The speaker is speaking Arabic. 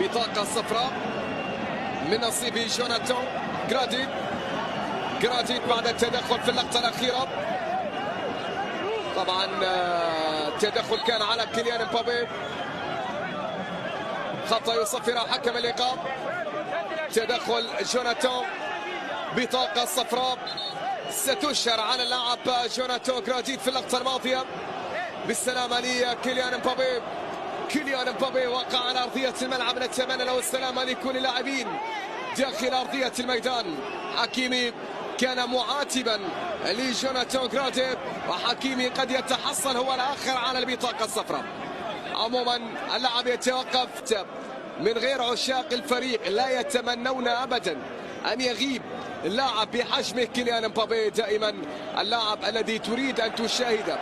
بطاقة صفراء من نصيب جوناتان جراديت بعد التدخل في اللقطة الأخيرة. طبعا التدخل كان على كيليان مبابي، خطأ يصفر حكم اللقاء. تدخل جوناتان، بطاقة صفراء ستشهر على اللاعب جوناتان جراديت في اللقطة الماضية. بالسلامة لكيليان مبابي. كيليان مبابي وقع على أرضية الملعب، نتمنى له السلامة لكل اللاعبين داخل أرضية الميدان. حكيمي كان معاتبا لجوناتان جراديت، وحكيمي قد يتحصل هو الآخر على البطاقة الصفراء. عموما اللاعب يتوقف من غير عشاق الفريق، لا يتمنون أبدا أن يغيب اللاعب بحجم كيليان مبابي. دائما اللاعب الذي تريد أن تشاهده